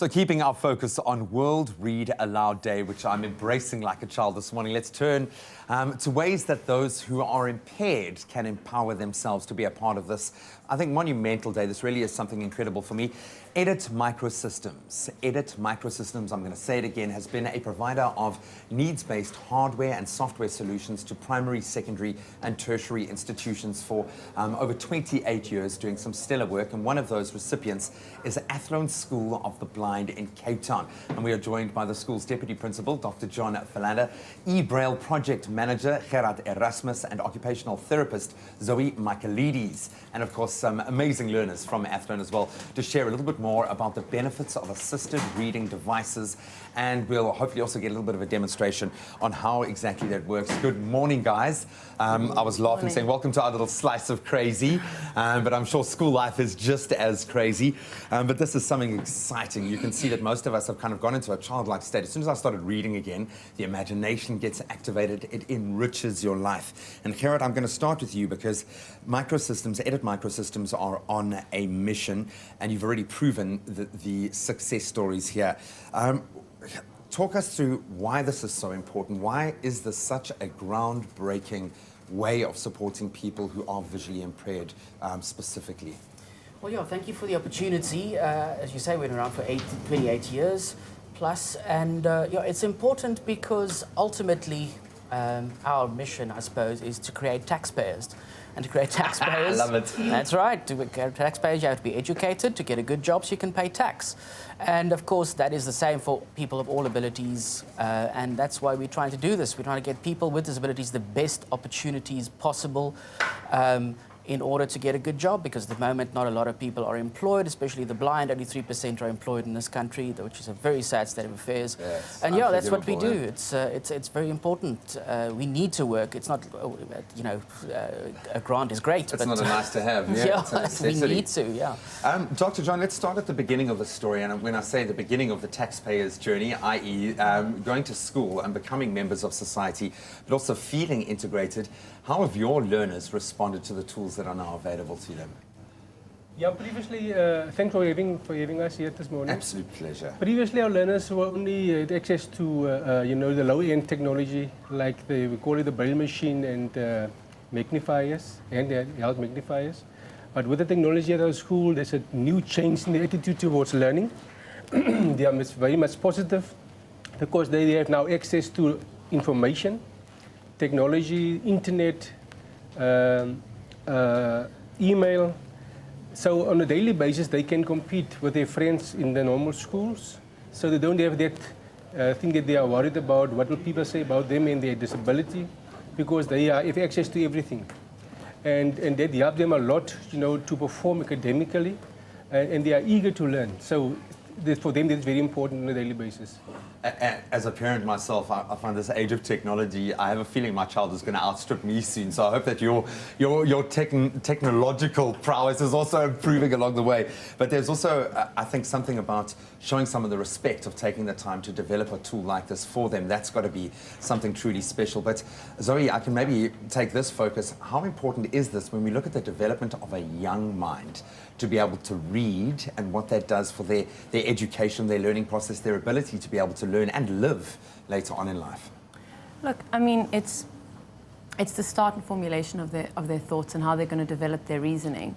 So keeping our focus on World Read Aloud Day, which I'm embracing like a child this morning, let's turn to ways that those who are impaired can empower themselves to be a part of this, I think, monumental day. This really is something incredible for me. Edit Microsystems. Edit Microsystems, I'm going to say it again, has been a provider of needs-based hardware and software solutions to primary, secondary and tertiary institutions for over 28 years, doing some stellar work. And one of those recipients is Athlone School of the Blind in Cape Town. And we are joined by the school's Deputy Principal, Dr. John Philander, e-Braille Project Manager, Gerard Erasmus, and occupational therapist, Zoe Michaelides. And of course, some amazing learners from Athlone as well, to share a little bit more about the benefits of assisted reading devices. And we'll hopefully also get a little bit of a demonstration on how exactly that works. Good morning, guys. I was laughing, saying, welcome to our little slice of crazy. But I'm sure school life is just as crazy. But this is something exciting. You can see that most of us have kind of gone into a childlike state. As soon as I started reading again, the imagination gets activated. It enriches your life. And Gerard, I'm going to start with you because Microsystems, Edit Microsystems are on a mission, and you've already proven the success stories here. Talk us through why this is so important. Why is this such a groundbreaking way of supporting people who are visually impaired specifically? Well, yeah, thank you for the opportunity. As you say, we've been around for 28 years plus, and yeah, it's important because ultimately our mission, I suppose, is to create taxpayers. And to create taxpayers, I love it. That's right. To create taxpayers, you have to be educated. To get a good job, so you can pay tax. And of course, that is the same for people of all abilities. And that's why we're trying to do this. We're trying to get people with disabilities the best opportunities possible in order to get a good job, because at the moment not a lot of people are employed, especially the blind. Only 3% are employed in this country, which is a very sad state of affairs. Yes, and yeah, that's what we do. It's very important. We need to work. It's not, you know, a grant is great. It's not a nice to have. Yeah, we need to. Yeah. Dr. John, let's start at the beginning of the story. And when I say the beginning of the taxpayer's journey, i.e., going to school and becoming members of society, but also feeling integrated, how have your learners responded to the tools that are now available to them? Yeah, previously, thanks for having us here this morning. Absolute pleasure. Previously, our learners were only had access to, you know, the low-end technology, like we call it the braille machine and magnifiers, and health magnifiers. But with the technology at our school, there's a new change in the attitude towards learning. They are very much positive because they have now access to information, technology, internet, email. So on a daily basis, they can compete with their friends in the normal schools. So they don't have that thing that they are worried about, what will people say about them and their disability, because they have access to everything. And that helps them a lot, you know, to perform academically, and they are eager to learn. So for them, that's very important on a daily basis. As a parent myself, I find this age of technology, I have a feeling my child is going to outstrip me soon. So I hope that your technological prowess is also improving along the way. But there's also, I think, something about showing some of the respect of taking the time to develop a tool like this for them. That's got to be something truly special. But Zoe, I can maybe take this focus. How important is this when we look at the development of a young mind to be able to read, and what that does for their education, their learning process, their ability to be able to learn and live later on in life? Look, I mean, it's the start and formulation of their thoughts and how they're going to develop their reasoning.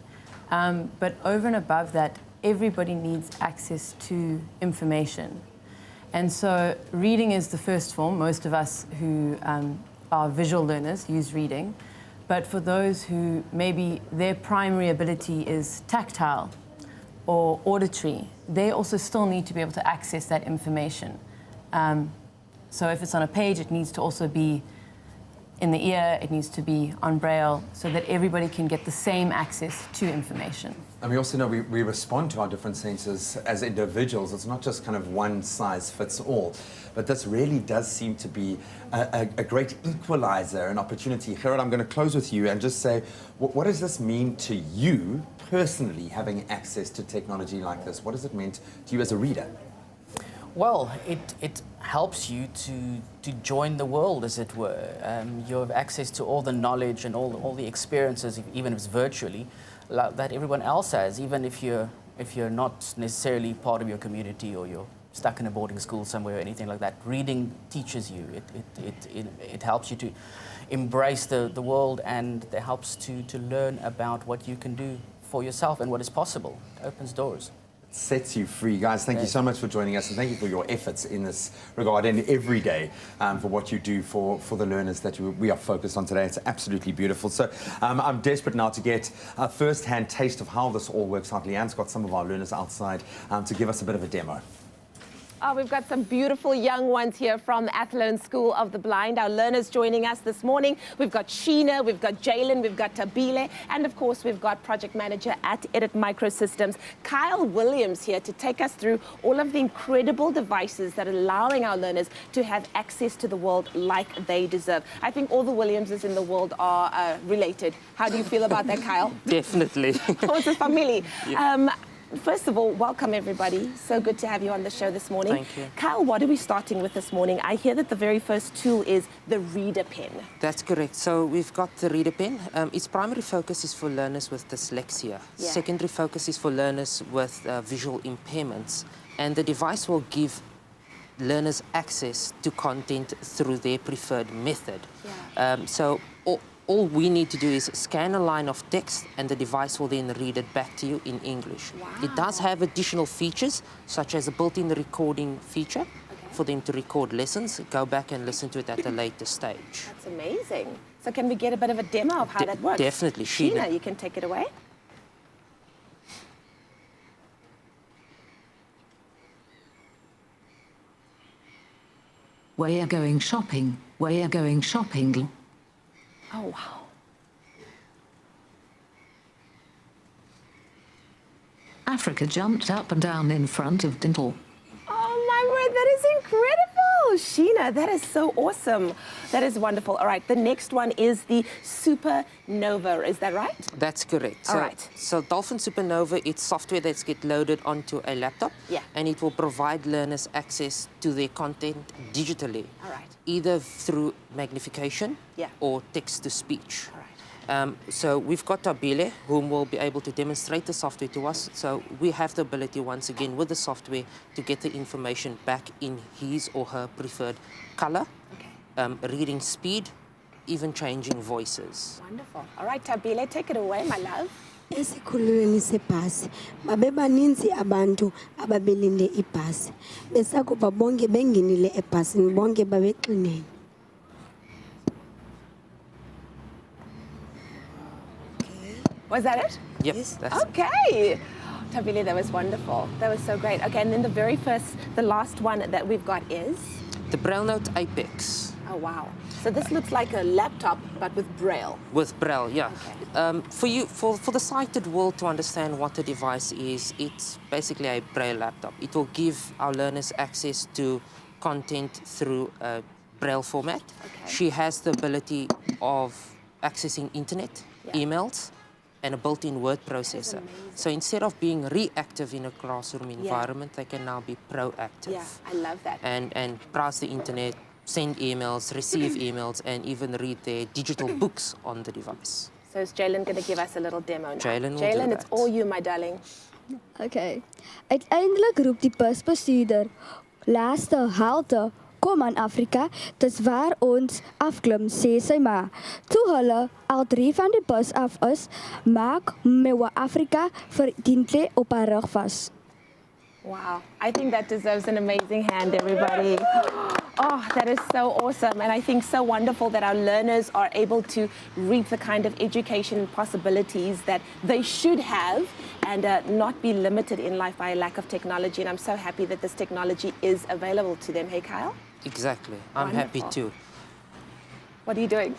But over and above that, everybody needs access to information. And so reading is the first form. Most of us who are visual learners use reading. But for those who maybe their primary ability is tactile or auditory, they also still need to be able to access that information. So if it's on a page, it needs to also be in the ear, it needs to be on braille, so that everybody can get the same access to information. And we also know we respond to our different senses as individuals. It's not just kind of one size fits all. But this really does seem to be a great equalizer, an opportunity. Gerard, I'm going to close with you and just say, what does this mean to you personally, having access to technology like this? What does it mean to you as a reader? Well, it helps you to join the world, as it were. You have access to all the knowledge and all the experiences, even if it's virtually, that everyone else has. Even if you're if you're not necessarily part of your community or you're stuck in a boarding school somewhere or anything like that. Reading teaches you. It helps you to embrace the world, and it helps to learn about what you can do for yourself and what is possible. It opens doors. Sets you free. Guys, thank you so much for joining us, and thank you for your efforts in this regard and every day for what you do for the learners that we are focused on today. It's absolutely beautiful. So I'm desperate now to get a first-hand taste of how this all works out. Leanne's got some of our learners outside to give us a bit of a demo. Oh, we've got some beautiful young ones here from the Athlone School of the Blind. Our learners joining us this morning. We've got Sheena, we've got Jalen, we've got Tabile, and of course we've got project manager at Microsystems, Kyle Williams, here to take us through all of the incredible devices that are allowing our learners to have access to the world like they deserve. I think all the Williamses in the world are related. How do you feel about that, Kyle? Definitely. Oh, it's a family. Yeah. First of all, welcome everybody. So good to have you on the show this morning. Thank you. Kyle, what are we starting with this morning? I hear that the very first tool is the reader pen. That's correct. So we've got the reader pen. Its primary focus is for learners with dyslexia. Yeah. Secondary focus is for learners with visual impairments. And the device will give learners access to content through their preferred method. Yeah. So all we need to do is scan a line of text, and the device will then read it back to you in English. Wow. It does have additional features, such as a built-in recording feature for them to record lessons, go back and listen to it at a later stage. That's amazing. So can we get a bit of a demo of how that works? Definitely. Sheena, you can take it away. We're going shopping. We're going shopping. Oh, wow. Africa jumped up and down in front of Dintle. Oh, my word, that is incredible. Sheena, that is so awesome. That is wonderful. All right, the next one is the Supernova. Is that right? That's correct. All right. So Dolphin Supernova, it's software that's get loaded onto a laptop. Yeah. And it will provide learners access to their content digitally. All right. Either through magnification Yeah. or text-to-speech. All right. So we've got Tabile, whom will be able to demonstrate the software to us. So we have the ability, once again, with the software, to get the information back in his or her preferred color, reading speed, even changing voices. Wonderful. All right, Tabile, take it away, my love. Esikhululweni sebhasi babebaninzi abantu ababelinde ibhasi besakuba bonke bengenile ebhasini bonke babexinene. Was that it? Yep. Yes. That's Okay. Tabile, that was wonderful. That was so great. Okay, and then the last one that we've got is? the Braille Note Apex. Oh, wow. So this looks like a laptop, but with Braille. With Braille, yeah. Okay. For the sighted world to understand what the device is, it's basically a Braille laptop. It will give our learners access to content through a Braille format. Okay. She has the ability of accessing internet, emails, and a built-in word processor. So instead of being reactive in a classroom environment, they can now be proactive. Yeah, I love that. And browse the internet, send emails, receive emails, and even read their digital books on the device. So is Jalen going to give us a little demo now? Jalen will do Jalen, it's that. all you, my darling. Okay. Uiteindelik roep die busbestuurder, laaste halte, kom aan Afrika, dis waar ons afklim, sê sy ma. Toe hulle al 3 van die bus af is, maak mewa Afrika vir Dintle op haar rug vas. Wow. I think that deserves an amazing hand, everybody. Oh, that is so awesome. And I think so wonderful that our learners are able to reap the kind of education and possibilities that they should have and not be limited in life by a lack of technology. And I'm so happy that this technology is available to them. Hey, Kyle? Exactly. I'm happy Wonderful. too. What are you doing?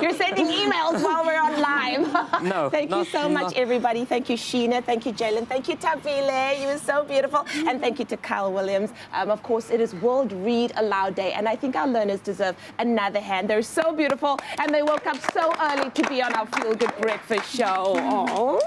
You're sending emails while we're on live. No, Thank you so much, everybody. Thank you, Sheena. Thank you, Jalen. Thank you, Tabile. You were so beautiful. And thank you to Kyle Williams. Of course, it is World Read Aloud Day, and I think our learners deserve another hand. They're so beautiful, and they woke up so early to be on our Feel Good Breakfast show. Aww.